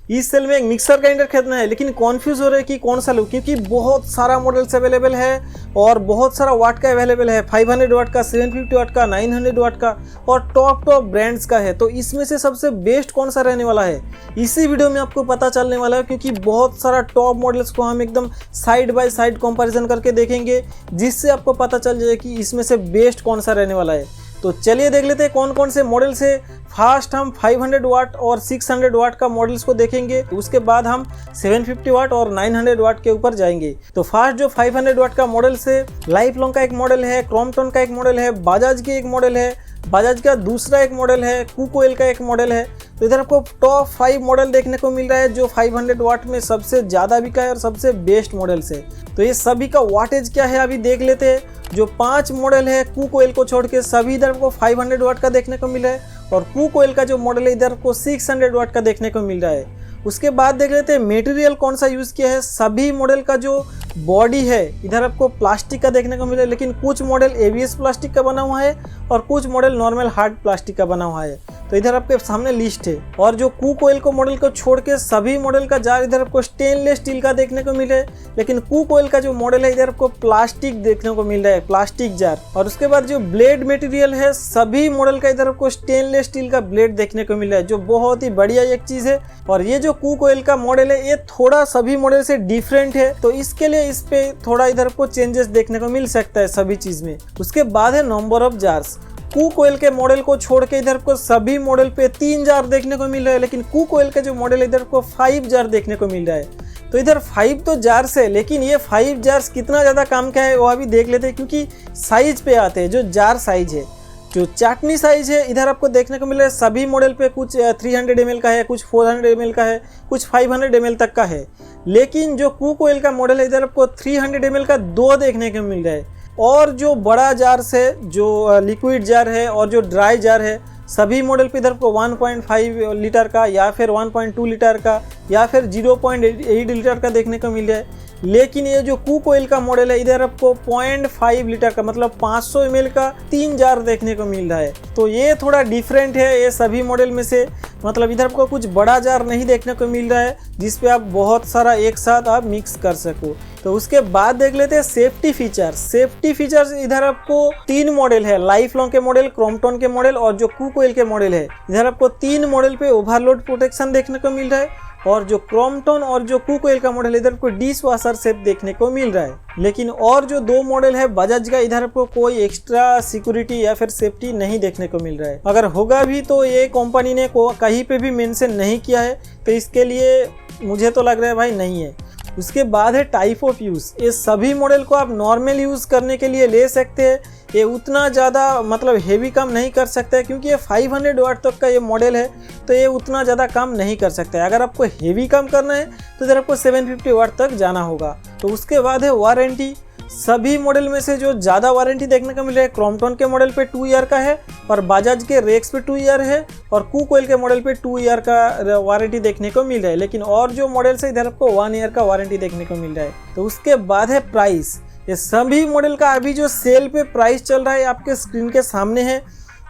इस सेल में एक मिक्सर ग्राइंडर खरीदना है, लेकिन कॉन्फ्यूज हो रहे हैं कि कौन सा लूँ, क्योंकि बहुत सारा मॉडल्स अवेलेबल है और बहुत सारा वाट का अवेलेबल है। 500 वाट का, 750 वाट का, 900 वाट का और टॉप ब्रांड्स का है। तो इसमें से सबसे बेस्ट कौन सा रहने वाला है, इसी वीडियो में आपको पता चलने वाला है, क्योंकि बहुत सारा टॉप मॉडल्स को हम एकदम साइड बाय साइड कंपैरिजन करके देखेंगे, जिससे आपको पता चल जाए कि इसमें से बेस्ट कौन सा रहने वाला है। तो चलिए देख लेते हैं कौन कौन से मॉडल्स है। फर्स्ट हम 500 वाट और 600 वाट का मॉडल्स को देखेंगे, उसके बाद हम 750 वाट और 900 वाट के ऊपर जाएंगे। तो फर्स्ट जो 500 वाट का मॉडल से लाइफ लॉन्ग का एक मॉडल है, क्रॉम्पटन का एक मॉडल है, बजाज की एक मॉडल है, बजाज का दूसरा एक मॉडल है, कुकोएल का एक मॉडल है। तो इधर आपको टॉप 5 मॉडल देखने को मिल रहा है जो 500 वाट में सबसे ज़्यादा बिका है और सबसे बेस्ट मॉडल्स है। तो ये सभी का वाटेज क्या है अभी देख लेते हैं। जो 5 मॉडल है कुकोएल को छोड़ के सभी इधर आपको 500 वाट का देखने को मिल रहा है, और कुकोएल का जो मॉडल है इधर आपको 600 वाट का देखने को मिल रहा है। उसके बाद देख लेते हैं मटेरियल कौन सा यूज़ किया है। सभी मॉडल का जो बॉडी है इधर आपको प्लास्टिक का देखने को मिला है, लेकिन कुछ मॉडल ABS प्लास्टिक का बना हुआ है और कुछ मॉडल नॉर्मल हार्ड प्लास्टिक का बना हुआ है। तो इधर आपके सामने लिस्ट है। और जो कुकोएल को मॉडल को छोड़ के सभी मॉडल का जार इधर आपको स्टेनलेस स्टील का देखने को मिले, लेकिन कुकोएल का जो मॉडल है इधर आपको प्लास्टिक देखने को मिल रहा है, प्लास्टिक जार। और उसके बाद जो ब्लेड मटेरियल है सभी मॉडल का इधर आपको स्टेनलेस स्टील का ब्लेड देखने को मिल रहा है, जो बहुत ही बढ़िया एक चीज है। और ये जो कुकोएल का मॉडल है ये थोड़ा सभी मॉडल से डिफरेंट है, तो इसके लिए इस पे थोड़ा इधर आपको चेंजेस देखने को मिल सकता है सभी चीज में। उसके बाद है नंबर ऑफ जार्स। कुकोएल के मॉडल को छोड़ के इधर को सभी मॉडल पे 3 जार देखने को मिल रहा है, लेकिन कुकोएल का जो मॉडल इधर को 5 जार देखने को मिल रहा है। तो इधर 5 तो जार्स है, लेकिन ये 5 जार्स कितना ज़्यादा काम का है वो अभी देख लेते हैं, क्योंकि साइज पे आते हैं। जो जार साइज है, जो चटनी साइज है इधर आपको देखने को मिल रहा है सभी मॉडल पे कुछ 300 ml का है, कुछ 400 ml का है, कुछ 500 ml तक का है। लेकिन जो कुकोएल का मॉडल है इधर आपको 300 ml का 2 देखने को मिल रहा है। और जो बड़ा जार है, जो लिक्विड जार है और जो ड्राई जार है सभी मॉडल पे इधर को 1.5 लीटर का या फिर 1.2 लीटर का या फिर 0.8 लीटर का देखने को मिल रहा है। लेकिन ये जो कुकोएल का मॉडल है इधर आपको 0.5 लीटर का मतलब 500 ml का 3 जार देखने को मिल रहा है। तो ये थोड़ा डिफरेंट है ये सभी मॉडल में से, मतलब इधर आपको कुछ बड़ा जार नहीं देखने को मिल रहा है जिसपे आप बहुत सारा एक साथ आप मिक्स कर सको। तो उसके बाद देख लेते हैं सेफ्टी फीचर्स। सेफ्टी फीचर्स इधर आपको 3 मॉडल है, लाइफ लॉन्ग के मॉडल, क्रॉम्पटन के मॉडल और जो कुकोएल के मॉडल है। इधर आपको 3 मॉडल पे ओवरलोड प्रोटेक्शन देखने को मिल रहा है, और जो क्रॉम्पटन और जो कुकोएल का मॉडल इधर आपको डिश वॉशर सेफ देखने को मिल रहा है। लेकिन और जो 2 मॉडल है बजाज का इधर आपको कोई एक्स्ट्रा सिक्योरिटी या फिर सेफ्टी नहीं देखने को मिल रहा है। अगर होगा भी तो ये कंपनी ने कहीं पे भी मेंशन नहीं किया है, तो इसके लिए मुझे तो लग रहा है भाई नहीं है। उसके बाद है टाइप ऑफ यूज़। ये सभी मॉडल को आप नॉर्मल यूज़ करने के लिए ले सकते हैं। ये उतना ज़्यादा मतलब हेवी काम नहीं कर सकता है, क्योंकि ये 500 वाट तक का ये मॉडल है, तो ये उतना ज़्यादा काम नहीं कर सकता है। अगर आपको हेवी काम करना है तो इधर आपको 750 वाट तक जाना होगा। तो उसके बाद है वारंटी। सभी मॉडल में से जो ज़्यादा वारंटी देखने को मिल रहा है क्रॉम्पटन के मॉडल पे 2 ईयर का है, और बजाज के रेक्स पे 2 ईयर है, और कुकोएल के मॉडल पे 2 ईयर का वारंटी देखने को मिल रहा है। लेकिन और जो मॉडल्स है इधर आपको 1 ईयर का वारंटी देखने को मिल रहा है। तो उसके बाद है प्राइस। ये सभी मॉडल का अभी जो सेल पे प्राइस चल रहा है आपके स्क्रीन के सामने है।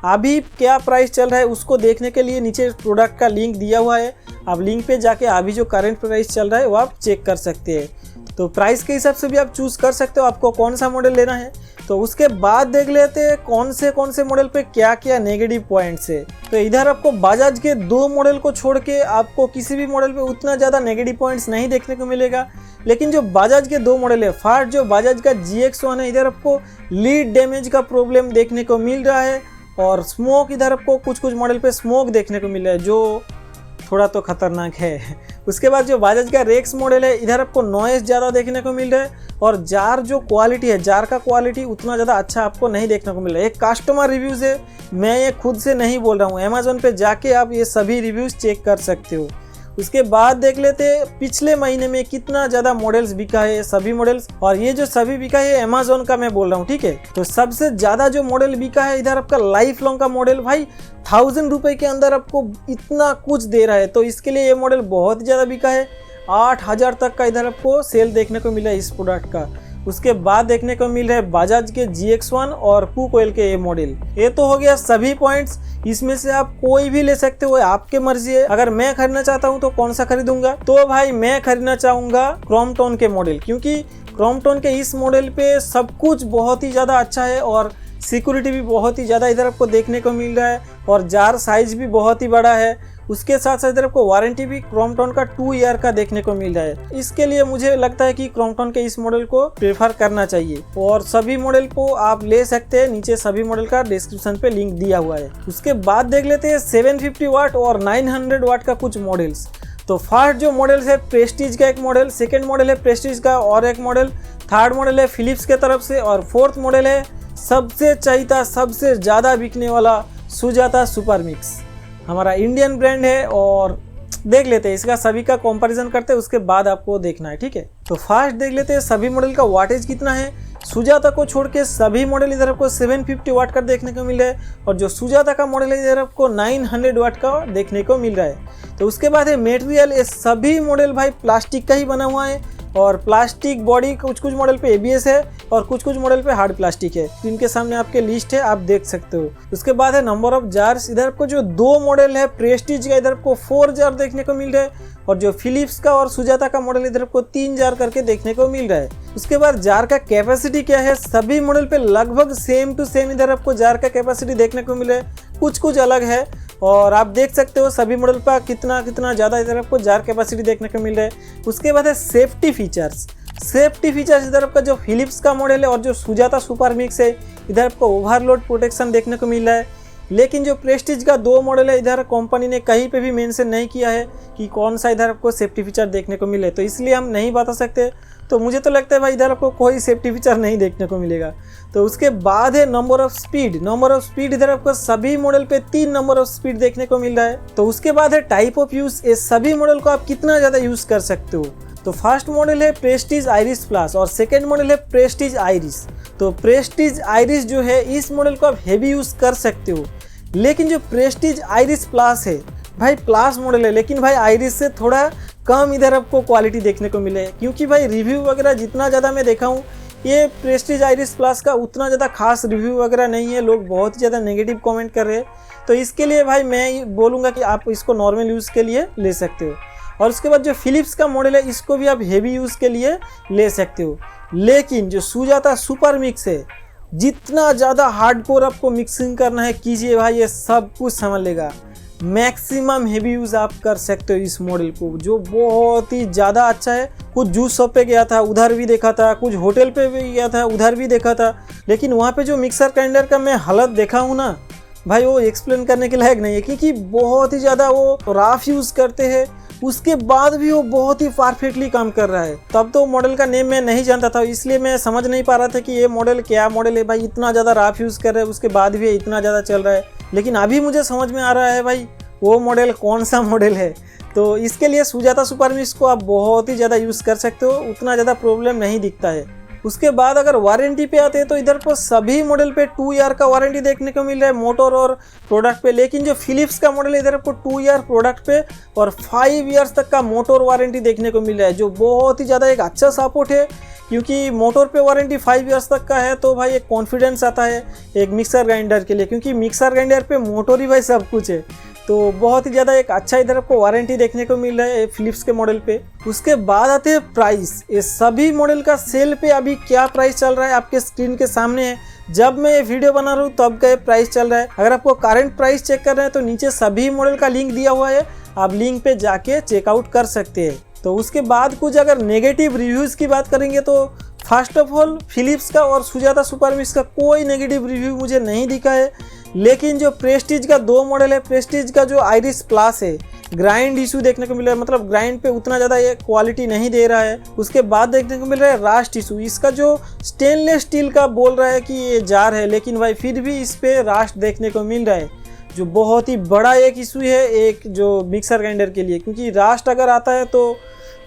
अभी क्या प्राइस चल रहा है उसको देखने के लिए नीचे प्रोडक्ट का लिंक दिया हुआ है, आप लिंक पे जाके अभी जो करंट प्राइस चल रहा है वो आप चेक कर सकते हैं। तो प्राइस के हिसाब से भी आप चूज़ कर सकते हो आपको कौन सा मॉडल लेना है। तो उसके बाद देख लेते हैं कौन से मॉडल पे क्या क्या नेगेटिव पॉइंट्स है। तो इधर आपको बजाज के 2 मॉडल को छोड़ के आपको किसी भी मॉडल पे उतना ज़्यादा नेगेटिव पॉइंट्स नहीं देखने को मिलेगा। लेकिन जो बजाज के 2 मॉडल है, फर्स्ट जो बजाज का GX1 है इधर आपको लीड डैमेज का प्रॉब्लम देखने को मिल रहा है, और स्मोक इधर आपको कुछ मॉडल पे स्मोक देखने को मिल रहा है, जो थोड़ा तो खतरनाक है। उसके बाद जो बजाज का रेक्स मॉडल है इधर आपको नॉइस ज़्यादा देखने को मिल रहा है, और जार जो क्वालिटी है, जार का क्वालिटी उतना ज़्यादा अच्छा आपको नहीं देखने को मिल रहा है। एक कस्टमर रिव्यूज़ है, मैं ये खुद से नहीं बोल रहा हूँ, अमेज़न पे जाके आप ये सभी रिव्यूज़ चेक कर सकते हो। उसके बाद देख लेते हैं पिछले महीने में कितना ज़्यादा मॉडल्स बिका है, सभी मॉडल्स, और ये जो सभी बिका है अमेज़न का मैं बोल रहा हूँ, ठीक है। तो सबसे ज़्यादा जो मॉडल बिका है इधर आपका लाइफ लॉन्ग का मॉडल, भाई 1000 रुपये के अंदर आपको इतना कुछ दे रहा है, तो इसके लिए ये मॉडल बहुत ज़्यादा बिका है। 8000 तक का इधर आपको सेल देखने को मिला है इस प्रोडक्ट का। उसके बाद देखने को मिल रहा है बजाज के GX1 और कुकोएल के ये मॉडल। ये तो हो गया सभी पॉइंट्स। इसमें से आप कोई भी ले सकते हो, आपके मर्जी है। अगर मैं खरीदना चाहता हूँ तो कौन सा खरीदूंगा, तो भाई मैं खरीदना चाहूँगा क्रोम्पटन के मॉडल, क्योंकि क्रोम्पटन के इस मॉडल पे सब कुछ बहुत ही ज़्यादा अच्छा है और सिक्योरिटी भी बहुत ही ज़्यादा इधर आपको देखने को मिल रहा है और जार साइज भी बहुत ही बड़ा है। उसके साथ साथ इधर आपको वारंटी भी क्रोम्पटन का 2 ईयर का देखने को मिल रहा है। इसके लिए मुझे लगता है कि क्रोम्पटन के इस मॉडल को प्रेफर करना चाहिए और सभी मॉडल को आप ले सकते हैं। नीचे सभी मॉडल का डिस्क्रिप्शन पे लिंक दिया हुआ है। उसके बाद देख लेते हैं 750 वाट और 900 वाट का कुछ मॉडल्स। तो फर्स्ट जो मॉडल है प्रेस्टीज का एक मॉडल, सेकेंड मॉडल है प्रेस्टीज का और एक मॉडल, थर्ड मॉडल है फिलिप्स के तरफ से और फोर्थ मॉडल है सबसे चाहिए सबसे ज़्यादा बिकने वाला सुजाता सुपर मिक्स, हमारा इंडियन ब्रांड है। और देख लेते हैं इसका सभी का कंपैरिजन करते हैं, उसके बाद आपको देखना है, ठीक है। तो फर्स्ट देख लेते हैं सभी मॉडल का वाटेज कितना है। सुजाता को छोड़ के सभी मॉडल इधर आपको 750 वाट का देखने को मिल रहा है और जो सुजाता का मॉडल है इधर आपको 900 वाट का देखने को मिल रहा है। तो उसके बाद है मटेरियल, ये सभी मॉडल भाई प्लास्टिक का ही बना हुआ है और प्लास्टिक बॉडी कुछ कुछ मॉडल पे ABS है और कुछ कुछ मॉडल पे हार्ड प्लास्टिक है। इनके सामने आपके लिस्ट है, आप देख सकते हो। उसके बाद है नंबर ऑफ जार्स, इधर आपको जो 2 मॉडल है प्रेस्टीज का इधर आपको 4 जार देखने को मिल रहा है और जो फिलिप्स का और सुजाता का मॉडल इधर आपको 3 जार करके देखने को मिल रहा है। उसके बाद जार का कैपेसिटी क्या है, सभी मॉडल पे लगभग सेम टू सेम इधर आपको जार का कैपेसिटी देखने को मिल रहा है, कुछ कुछ अलग है और आप देख सकते हो सभी मॉडल पर कितना कितना ज़्यादा इधर आपको जार कैपेसिटी देखने को मिल रहा है। उसके बाद है सेफ्टी फीचर्स। सेफ्टी फीचर्स इधर आपका जो फिलिप्स का मॉडल है और जो सुजाता सुपर मिक्स है इधर आपको ओवरलोड प्रोटेक्शन देखने को मिल रहा है, लेकिन जो प्रेस्टीज का 2 मॉडल है इधर कंपनी ने कहीं पे भी मेंशन नहीं किया है कि कौन सा इधर आपको सेफ्टी फीचर देखने को मिले, तो इसलिए हम नहीं बता सकते। तो मुझे तो लगता है भाई इधर आपको कोई सेफ्टी फीचर नहीं देखने को मिलेगा। तो उसके बाद है number of speed. Number of speed इधर आपको सभी मॉडल पे 3 नंबर ऑफ स्पीड देखने को मिल रहा है। तो उसके बाद है टाइप ऑफ यूज, ये सभी मॉडल को आप कितना ज़्यादा यूज़ कर सकते हो। तो फर्स्ट मॉडल है प्रेस्टीज आइरिस प्लस और सेकेंड मॉडल है प्रेस्टीज आइरिस। तो प्रेस्टीज आइरिस जो है इस मॉडल को आप हेवी यूज़ कर सकते हो, लेकिन जो प्रेस्टीज आइरिस प्लस है भाई प्लस मॉडल है, लेकिन भाई आइरिस से थोड़ा कम इधर आपको क्वालिटी देखने को मिले, क्योंकि भाई रिव्यू वगैरह जितना ज़्यादा मैं देखा हूँ ये प्रेस्टीज आइरिस प्लस का उतना ज़्यादा खास रिव्यू वगैरह नहीं है, लोग बहुत ही ज़्यादा नेगेटिव कमेंट कर रहे हैं। तो इसके लिए भाई मैं बोलूँगा कि आप इसको नॉर्मल यूज़ के लिए ले सकते हो। और उसके बाद जो फिलिप्स का मॉडल है इसको भी आप हेवी यूज़ के लिए ले सकते हो, लेकिन जो सुजाता सुपर मिक्स है जितना ज़्यादा हार्डकोर आपको मिक्सिंग करना है कीजिए भाई, ये सब कुछ समझ लेगा। मैक्सिमम हेवी यूज़ आप कर सकते हो इस मॉडल को, जो बहुत ही ज़्यादा अच्छा है। कुछ जूस शॉप पे गया था उधर भी देखा था, कुछ होटल पे भी गया था उधर भी देखा था, लेकिन वहाँ पे जो मिक्सर ग्राइंडर का मैं हालत देखा हूँ ना भाई, वो एक्सप्लेन करने के लायक नहीं है, क्योंकि बहुत ही ज़्यादा वो रफ यूज़ करते हैं, उसके बाद भी वो बहुत ही परफेक्टली काम कर रहा है। तब तो मॉडल का नेम मैं नहीं जानता था, इसलिए मैं समझ नहीं पा रहा था कि ये मॉडल क्या मॉडल है भाई, इतना ज़्यादा रफ यूज़ कर रहे हैं उसके बाद भी इतना ज़्यादा चल रहा है। लेकिन अभी मुझे समझ में आ रहा है भाई वो मॉडल कौन सा मॉडल है। तो इसके लिए सुजाता सुपर मिक्स को आप बहुत ही ज़्यादा यूज़ कर सकते हो, उतना ज़्यादा प्रॉब्लम नहीं दिखता है। उसके बाद अगर वारंटी पे आते हैं तो इधर पर सभी मॉडल पे 2 ईयर का वारंटी देखने को मिल रहा है मोटर और प्रोडक्ट पे, लेकिन जो फिलिप्स का मॉडल है इधर आपको 2 ईयर प्रोडक्ट पे और 5 ईयर्स तक का मोटर वारंटी देखने को मिल रहा है, जो बहुत ही ज़्यादा एक अच्छा सपोर्ट है, क्योंकि मोटर पे वारंटी 5 ईयर्स तक का है तो भाई एक कॉन्फिडेंस आता है एक मिक्सर ग्राइंडर के लिए, क्योंकि मिक्सर ग्राइंडर पे मोटर ही भाई सब कुछ है। तो बहुत ही ज़्यादा एक अच्छा इधर आपको वारंटी देखने को मिल रहा है फिलिप्स के मॉडल पे। उसके बाद आते हैं प्राइस। ये सभी मॉडल का सेल पे अभी क्या प्राइस चल रहा है आपके स्क्रीन के सामने है, जब मैं ये वीडियो बना रहा हूँ तब का ये प्राइस चल रहा है। अगर आपको करंट प्राइस चेक कर रहे हैं तो नीचे सभी मॉडल का लिंक दिया हुआ है, आप लिंक पे जाके चेकआउट कर सकते हैं। तो उसके बाद कुछ अगर नेगेटिव रिव्यूज़ की बात करेंगे तो फर्स्ट ऑफ ऑल फिलिप्स का और सुजाता सुपर मिक्स का कोई नेगेटिव रिव्यू मुझे नहीं दिखा है, लेकिन जो प्रेस्टीज का 2 मॉडल है, प्रेस्टीज का जो आइरिस प्लस है ग्राइंड इशू देखने को मिल रहा है, मतलब ग्राइंड पे उतना ज़्यादा ये क्वालिटी नहीं दे रहा है। उसके बाद देखने को मिल रहा है रास्ट इशू, इसका जो स्टेनलेस स्टील का बोल रहा है कि ये जार है, लेकिन भाई फिर भी इस पे रास्ट देखने को मिल रहा है, जो बहुत ही बड़ा एक इशू है एक जो मिक्सर ग्राइंडर के लिए, क्योंकि रास्ट अगर आता है तो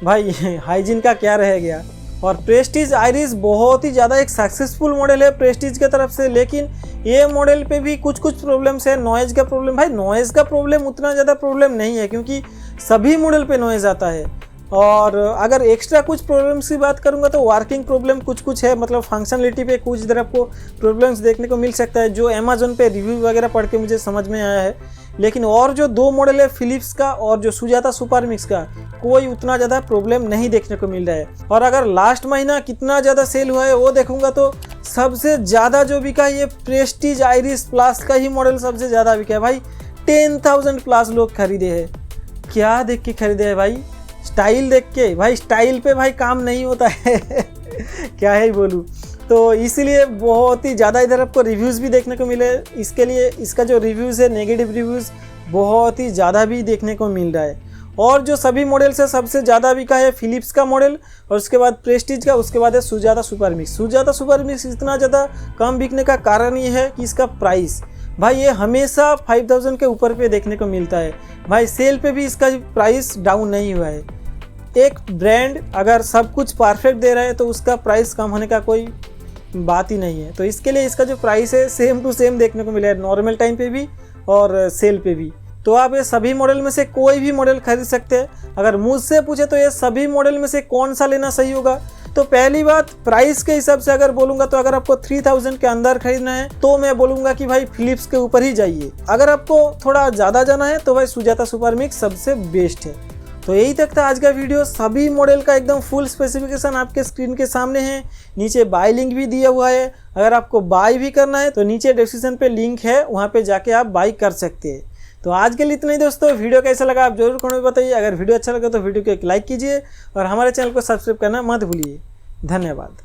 भाई हाइजीन का क्या रह गया। और प्रेस्टीज आइरिस बहुत ही ज़्यादा एक सक्सेसफुल मॉडल है प्रेस्टीज के तरफ से, लेकिन ये मॉडल पे भी कुछ प्रॉब्लम्स है। नॉइज़ का प्रॉब्लम, भाई नॉइज़ का प्रॉब्लम उतना ज़्यादा प्रॉब्लम नहीं है, क्योंकि सभी मॉडल पे नॉइज़ आता है और अगर एक्स्ट्रा कुछ प्रॉब्लम्स की बात करूंगा तो वर्किंग प्रॉब्लम कुछ है, मतलब फंक्शनलिटी पे कुछ इधर आपको प्रॉब्लम्स देखने को मिल सकता है, जो अमेजोन पे रिव्यू वगैरह पढ़ के मुझे समझ में आया है। लेकिन और जो 2 मॉडल है फिलिप्स का और जो सुजाता सुपर मिक्स का, कोई उतना ज़्यादा प्रॉब्लम नहीं देखने को मिल रहा है। और अगर लास्ट महीना कितना ज़्यादा सेल हुआ है वो देखूंगा तो सबसे ज़्यादा जो बिका है ये प्रेस्टीज आइरिस प्लस का ही मॉडल सबसे ज़्यादा बिका है भाई। 10,000 प्लस लोग खरीदे हैं। क्या देख के खरीदे हैं भाई? स्टाइल देख के भाई, स्टाइल पे भाई काम नहीं होता है क्या ही बोलूँ। तो इसीलिए बहुत ही ज़्यादा इधर आपको रिव्यूज़ भी देखने को मिले। इसके लिए इसका जो रिव्यूज़ है, नेगेटिव रिव्यूज़ बहुत ही ज़्यादा भी देखने को मिल रहा है। और जो सभी मॉडल से सबसे ज़्यादा बिका है फिलिप्स का मॉडल, और उसके बाद प्रेस्टीज का, उसके बाद है Sujata super mix. Sujata super mix इतना ज़्यादा कम बिकने का कारण ये है कि इसका प्राइस भाई ये हमेशा 5,000 के ऊपर पे देखने को मिलता है भाई। सेल पे भी इसका प्राइस डाउन नहीं हुआ है। एक ब्रांड अगर सब कुछ परफेक्ट दे रहा है तो उसका प्राइस कम होने का कोई बात ही नहीं है। तो इसके लिए इसका जो प्राइस है सेम टू सेम देखने को मिला है, नॉर्मल टाइम पे भी और सेल पे भी। तो आप ये सभी मॉडल में से कोई भी मॉडल खरीद सकते हैं। अगर मुझसे पूछे तो ये सभी मॉडल में से कौन सा लेना सही होगा, तो पहली बात प्राइस के हिसाब से अगर बोलूँगा तो अगर आपको 3,000 के अंदर खरीदना है तो मैं बोलूँगा कि भाई फिलिप्स के ऊपर ही जाइए। अगर आपको थोड़ा ज़्यादा जाना है तो भाई सुजाता सुपर मिक्स सबसे बेस्ट है। तो यही तक था आज का वीडियो। सभी मॉडल का एकदम फुल स्पेसिफिकेशन आपके स्क्रीन के सामने है। नीचे बाय लिंक भी दिया हुआ है। अगर आपको बाय भी करना है तो नीचे डिस्क्रिप्शन पे लिंक है, वहाँ पे जाके आप बाय कर सकते हैं। तो आज के लिए इतना ही दोस्तों। वीडियो कैसा लगा आप जरूर कमेंट में बताइए। अगर वीडियो अच्छा लगा तो वीडियो को एक लाइक कीजिए और हमारे चैनल को सब्सक्राइब करना मत भूलिए। धन्यवाद।